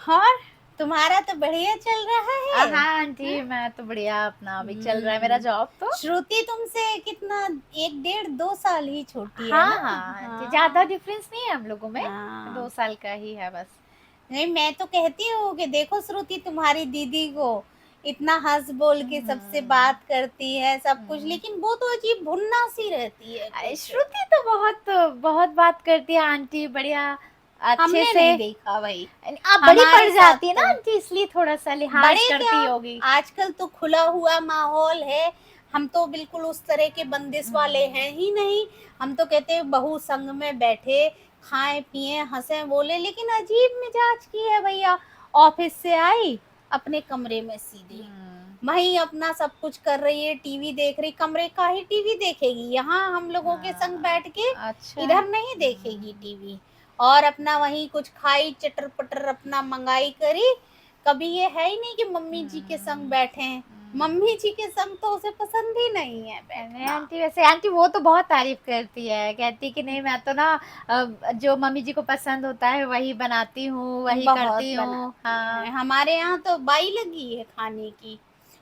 और तुम्हारा तो बढ़िया चल रहा है। हाँ आंटी, मैं तो बढ़िया, अपना अभी चल रहा है मेरा हम्म। जॉब तो। श्रुति तुमसे कितना, 1 1 2 2 साल ही छोटी है हाँ ना? हाँ आंटी, ज्यादा हाँ। डिफरेंस नहीं है हम लोगों में, हाँ। 2 साल का ही है बस। नहीं, मैं तो कहती हूँ कि देखो श्रुति तुम्हारी दीदी को, इतना हंस बोल के सबसे हम्म। बात करती है सब कुछ, हम्म। लेकिन वो तो अजीब भुन्ना सी रहती है कुछ। श्रुति तो बहुत बहुत बात करती है आंटी, बढ़िया, अच्छे हमने से। नहीं देखा भाई। आप बड़ी पड़ हमारे साथ जाती है ना तो आंटी, इसलिए थोड़ा सा लिहाज बड़े क्या, करती होगी। आजकल तो खुला हुआ माहौल है। हम तो बिल्कुल उस तरह के बंदिश वाले हैं हम्म। ही नहीं। हम तो कहते हैं बहू संग में बैठे, खाएं पिए हंसे बोले, लेकिन अजीब मिजाज की है भैया। ऑफिस से आई, अपने कमरे में सीधे हम्म। वही अपना सब कुछ कर रही है, टीवी देख रही। कमरे का ही टीवी देखेगी, यहाँ हम लोगों के संग बैठ के अच्छा। इधर नहीं देखेगी टीवी। और अपना वही कुछ खाई, चटर पटर अपना मंगाई करी। कभी ये है ही नहीं कि मम्मी जी के संग बैठे हैं। मम्मी जी के संग तो उसे पसंद ही नहीं है नहीं बैठना। आंटी, वैसे आंटी वो तो बहुत तारीफ करती है, कहती कि नहीं मैं तो ना जो मम्मी जी को पसंद होता है वही बनाती हूँ, वही बहुत करती हूँ। बनाती है, हाँ। हमारे यहाँ तो बाई लगी है खाने की।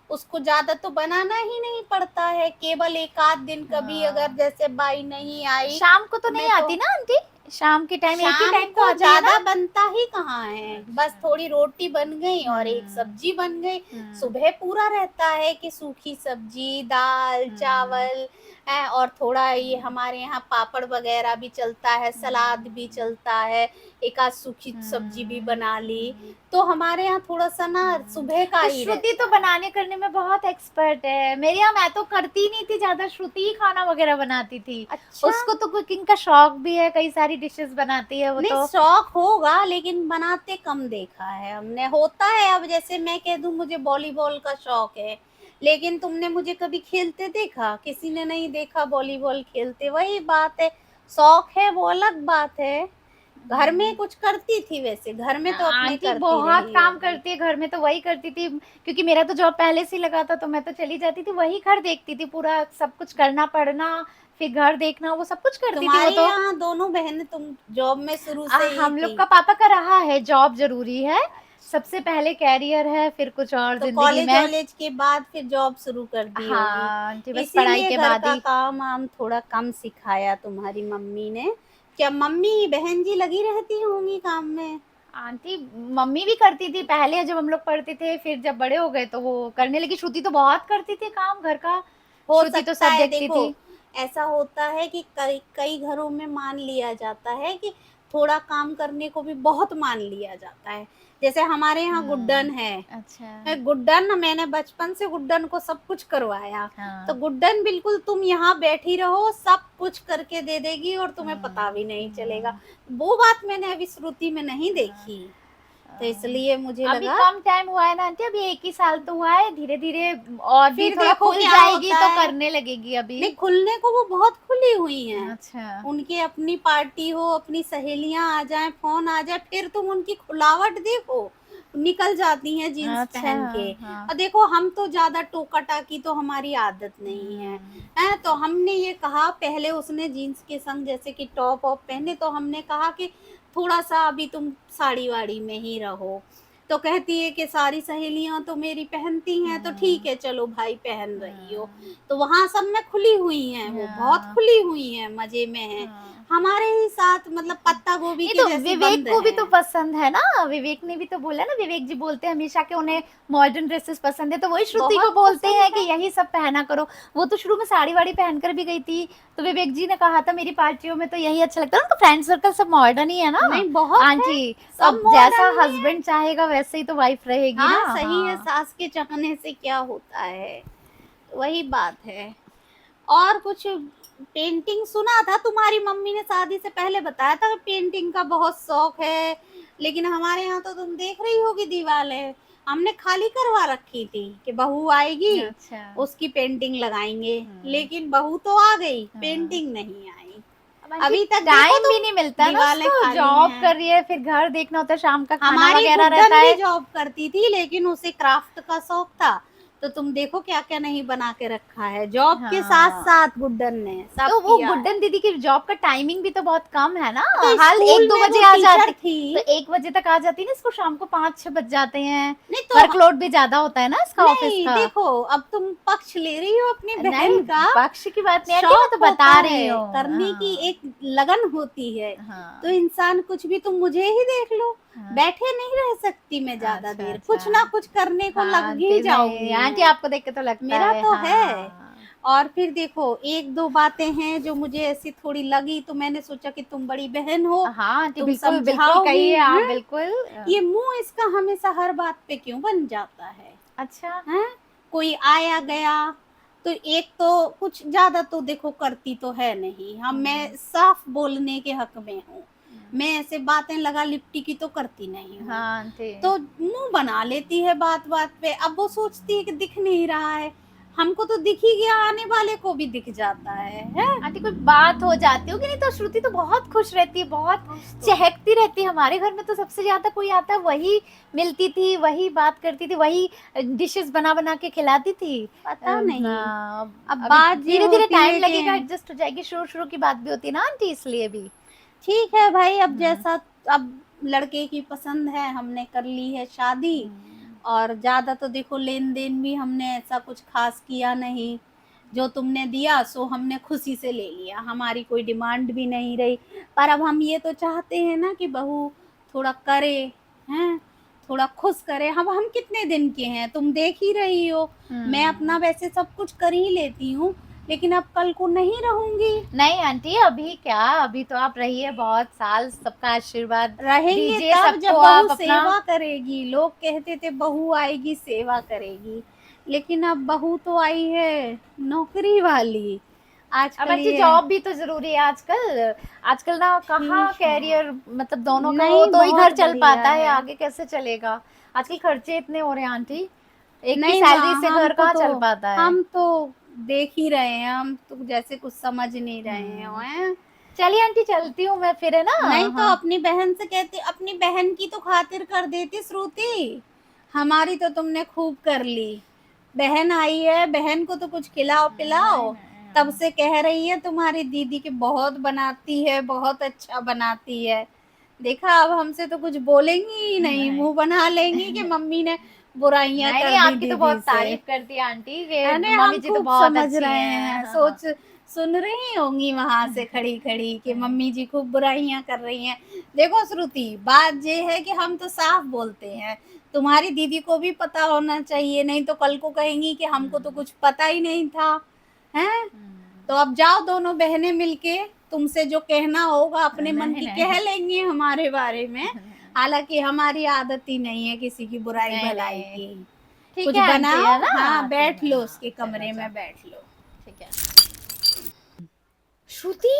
उसको ज्यादा तो बनाना ही नहीं पड़ता है, केवल एक आध दिन कभी अगर हाँ। जैसे बाई नहीं आई। शाम को तो नहीं हमें तो आती ना आंटी? शाम के टाइम एक ही शाम टाइम तो को आती है ना? ज्यादा बनता ही कहाँ है, बस अच्छा। थोड़ी रोटी बन गई और एक हम्म। सब्जी बन गई। हम्म। सुबह पूरा रहता है कि सूखी सब्जी दाल हम्म। चावल है, और थोड़ा ये हम्म। हमारे यहाँ पापड़ वगैरह भी चलता है, सलाद भी हम्म। चलता है। एक आध सूखी सब्जी भी हम्म। बना ली। तो हमारे यहाँ थोड़ा सा ना सुबह का तो ही श्रुति रहता तो है। बनाने करने में बहुत एक्सपर्ट है, मेरे यहाँ मैं तो करती नहीं थी ज्यादा, श्रुति ही खाना वगैरह बनाती थी। अच्छा। उसको तो कुकिंग का शौक भी है, कई सारी डिशेस बनाती है वो नहीं, तो। शौक होगा लेकिन बनाते कम देखा है हमने। होता है, अब जैसे मैं कह दूं मुझे वॉलीबॉल का शौक है, लेकिन तुमने मुझे कभी खेलते देखा? किसी ने नहीं देखा वॉलीबॉल खेलते। वही बात है, शौक है वो अलग बात है। घर में कुछ करती थी, वैसे घर में तो अपने आंटी करती बहुत रही काम होगी। करती है घर में, तो वही करती थी, क्योंकि मेरा तो जॉब पहले से ही लगा था, तो मैं तो चली जाती थी, वही घर देखती थी, पूरा सब कुछ करना पड़ना, फिर घर देखना, वो सब कुछ करती थी वो तुम्हारे तो। यहाँ दोनों बहनें तुम जॉब में शुरू से ही हम लोग थी? का पापा का रहा है, जॉब जरूरी है, सबसे पहले कैरियर है, फिर कुछ और तो जिंदगी कॉलेज में। वॉलेज के बाद फिर जॉब शुरू कर दी होगी। हाँ आंटी, बस पढ़ाई इसीलिए के घर बाद का ही। काम वाम थोड़ा कम सिखाया तुम्हारी मम्मी ने। क्या मम्मी बहन जी लगी रहती होंगी काम में? आंटी मम्मी भी करती थी पहले जब हम लोग पढ़ते थे, फिर जब बड़े हो गए तो वो करने लगी। श्रुति तो बहुत करती थी काम घर का, हो श्रुति तो सकता सब है, देखती देखो थी। ऐसा होता है कि कई कई घरों में मान लिया जाता है कि थोड़ा काम करने को भी बहुत मान लिया जाता है। जैसे हमारे यहाँ गुड्डन है। अच्छा। गुड्डन, मैंने बचपन से गुड्डन को सब कुछ करवाया। तो हाँ। गुड्डन बिल्कुल तुम यहाँ बैठी रहो सब कुछ करके दे देगी और तुम्हें पता भी नहीं चलेगा। हम्म। वो बात मैंने अभी श्रुति में नहीं हाँ। देखी। तो इसलिए मुझे अभी लगा। कम टाइम हुआ है ना आंटी, अभी 1 ही साल तो हुआ है, धीरे धीरे और भी फिर थोड़ा देखो खुल क्या जाएगी होता तो है। करने लगेगी अभी। नहीं, खुलने को वो बहुत खुली हुई हैं। अच्छा। उनकी अपनी पार्टी हो, अपनी सहेलियां आ जाएं, फोन आ जाए, फिर तुम उनकी खुलावट देखो, निकल जाती हैं जीन्स अच्छा। पहन के। हाँ। और देखो हम तो ज्यादा टोका टाकी तो हमारी आदत नहीं है। है तो हमने ये कहा, पहले उसने जीन्स के संग जैसे कि टॉप वॉप पहने, तो हमने कहा कि थोड़ा सा अभी तुम साड़ी वाड़ी में ही रहो। तो कहती है कि सारी सहेलियां तो मेरी पहनती हैं, तो ठीक है चलो भाई पहन रही हो। तो वहाँ सब में खुली हुई हैं, वो बहुत हाँ। खुली हुई हैं, मजे में हैं। हाँ। हमारे ही साथ मतलब पत्ता गोभी नहीं के तो जैसी विवेक बंद को भी तो हैं। पसंद है ना, विवेक ने भी तो बोला ना, विवेक जी बोलते हैं हमेशा कि उन्हें मॉडर्न ड्रेसेस पसंद है, तो वही श्रुति को बहुत बोलते पसंद हैं कि है। यही सब पहना करो। वो तो शुरू में साड़ी वाड़ी पहनकर भी गई थी, तो विवेक जी ने कहा था मेरी पार्टियों में तो यही अच्छा लगता है, उनका फ्रेंड सर्कल सब मॉडर्न ही है ना नहीं, बहुत है, आंटी। तो सब अब जैसा मॉडर्न ही है। हस्बैंड चाहेगा वैसे ही तो वाइफ रहेगी ना। हाँ सही है, हाँ। सास के चाहने से क्या होता है, वही बात है। और कुछ, पेंटिंग सुना था तुम्हारी मम्मी ने शादी से पहले बताया था कि पेंटिंग का बहुत शौक है, लेकिन हमारे यहाँ तो तुम देख रही होगी दीवारें हमने खाली करवा रखी थी कि बहू आएगी अच्छा। उसकी पेंटिंग लगाएंगे, हम्म। लेकिन बहू तो आ गई, हाँ। पेंटिंग नहीं आई। अब आंटी अभी तक देखो टाइम भी तुम, नहीं मिलता ना दीवारें उसको, खाली जॉब हैं। कर रही है, फिर घर देखना होता है, शाम का खाना हमारी वगैरह रहता गुड्डन भी है। जॉब करती थी, लेकिन उसे क्राफ्ट का शौक था। तो तुम देखो क्या क्या नहीं बना के रखा है, जॉब के साथ हाँ। साथ गुड्डन ने सब तो वो किया है। गुड्डन दीदी की जॉब का टाइमिंग भी तो बहुत कम है ना, तो हाल स्कूल 1-2 में बजे वो आ टीचर जाती, थी। तो 1 बजे तक आ जाती ना, इसको शाम को 5-6 बज जाते हैं। नहीं तो वर्कलोड भी ज्यादा होता है ना इसका ऑफिस नहीं का। देखो, अब तुम पक्ष ले रही हो अपनी नहीं, बहन का। पक्ष की बात नहीं आंटी, मैं शौक तो होता बता रही है, हूँ। करने की हाँ, एक लगन होती है। तो हाँ, इंसान कुछ भी, तुम मुझे ही देख लो, हाँ। बैठे नहीं रह सकती मैं ज्यादा अच्छा, देर, कुछ अच्छा। ना कुछ करने को हाँ लग ही आंटी, नहीं जाऊंगी आंटी मैं। आपको देख के तो लगता मेरा है, तो है। हाँ। और फिर देखो, एक दो बातें हैं जो मुझे ऐसी थोड़ी लगी, तो मैंने सोचा कि तुम बड़ी बहन हो, हाँ आंटी, तुम बिल्कुल, बिल्कुल समझाओगी कहिए आप, हैं। बिल्कुल। ये मुंह इसका हमेशा हर बात पे क्यों बन जाता है? अच्छा। हैं? कोई आया गया तो एक तो कुछ ज्यादा तो देखो करती तो है नहीं, हम मैं साफ बोलने के हक में हूँ। मैं ऐसे बातें लगा लिपटी की तो करती नहीं हूँ। हाँ आंटी। तो मुंह बना लेती है बात बात पे। अब वो सोचती है कि दिख नहीं रहा है, हमको तो दिख ही गया, आने वाले को भी दिख जाता है? आंटी कोई बात हो जाती होगी, नहीं तो श्रुति तो बहुत खुश रहती है, बहुत चहकती रहती है। हमारे घर में तो सबसे ज्यादा कोई आता है वही मिलती थी, वही बात करती थी, वही डिशेस बना बना के खिलाती थी। पता नहीं। अब अभी बात ये धीरे धीरे होती टाइम है कि लगेगा, एडजस्ट हो जाएगी, शुरू शुरू की बात भी होती है ना आंटी, इसलिए भी। ठीक है भाई, अब हम्म, जैसा, अब लड़के की पसंद है, हमने कर ली है शादी। हम्म, और ज्यादा तो देखो लेन देन भी हमने ऐसा कुछ खास किया नहीं, जो तुमने दिया सो हमने खुशी से ले लिया, हमारी कोई डिमांड भी नहीं रही। पर अब हम ये तो चाहते हैं ना कि बहू थोड़ा करे, हैं, थोड़ा खुश करे। हम कितने दिन के हैं, तुम देख ही रही हो। मैं अपना वैसे सब कुछ कर ही लेती हूँ, लेकिन अब कल को नहीं रहूंगी। नहीं आंटी, अभी क्या, अभी तो आप रहिए बहुत साल, सबका आशीर्वाद रहेंगे दीजिए तब जब सबको, बहू आप अपना। सेवा करेगी। लोग कहते थे बहू आएगी सेवा करेगी, लेकिन अब बहू तो आई है नौकरी वाली। अब आजकल आंटी ये जॉब भी तो जरूरी है आजकल, आजकल ना कहाँ ठीक है, कैरियर, मतलब दोनों का हो नहीं तो ही घर बहुत चल बढ़िया पाता है, है। आगे कैसे चलेगा। आजकल खर्चे इतने हो रहे हैं आंटी, एक की नहीं सैलरी से घर हमको कहाँ तो, चल पाता है। हम तो देख ही रहे हैं, हम तो जैसे कुछ समझ नहीं रहे हम्म, हैं। चलिए आंटी, चलती हूँ मैं फिर, है ना। नहीं तो हाँ, अपनी बहन से कहती, अपनी बहन की तो खातिर कर देती श्रुति, हमारी तो तुमने खूब कर ली। बहन आई है, बहन को तो कुछ खिलाओ नहीं पिलाओ। तब नहीं, से कह रही है तुम्हारी दीदी की बहुत बनाती है, बहुत अच्छा बनाती है। देखा, अब हमसे तो कुछ बोलेंगी ही नहीं, नहीं मुंह बना लेंगी कि मम्मी ने बुराइयां नहीं, कर नहीं दी आपकी तो बहुत दीदी से। तारीफ करती है आंटी, ये अरे मम्मी हम जी तो खूब बहुत समझ अच्छी रहे हैं। हैं, हाँ, हाँ। सोच सुन रही होंगी वहां से खड़ी खड़ी कि मम्मी जी खूब बुराइयां कर रही हैं। देखो श्रुति, बात ये है कि हम तो साफ बोलते हैं, तुम्हारी दीदी को भी पता होना चाहिए, नहीं तो कल को कहेंगी कि हमको तो कुछ पता ही नहीं था। हैं? तो अब जाओ दोनों बहनें मिलके, तुमसे जो कहना होगा अपने मन नहीं की नहीं, कह लेंगे हमारे बारे में। हालांकि हमारी आदत ही नहीं है किसी की बुराई नहीं भलाई नहीं, की। ठीक कुछ है आंटी, बनाओ, है ना, हाँ आती हूँ बैठ मैं, लो, हाँ उसके चलो कमरे में जाओ, बैठ लो। ठीक है। श्रुति,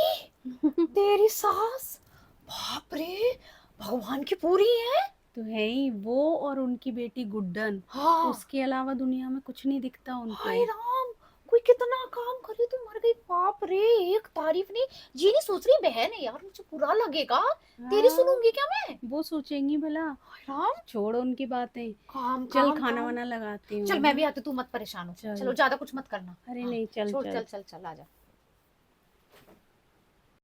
तेरी सास, बाप रे, भगवान की पूरी है। तो है ही वो, और उनकी बेटी गुड्डन, हाँ, उसके अलावा दुनिया में कुछ नहीं दिखता उनको। हाय राम, कोई कितना काम करे तो मर गई, बाप रे, एक तारीफ नहीं। जी नहीं सोच रही बहन है यार, मुझे बुरा लगेगा, तेरी हाँ, सुनूंगी क्या मैं। वो सोचेंगी भला। हाय राम, छोड़ो उनकी बातें, काम चल काम खाना काम। वाना लगाती हूँ। चल मैं भी आती, तू मत परेशान हो, चल। चलो ज्यादा कुछ मत करना। अरे हाँ, नहीं, चल छोड़, चल। चल चल चल, आ जा।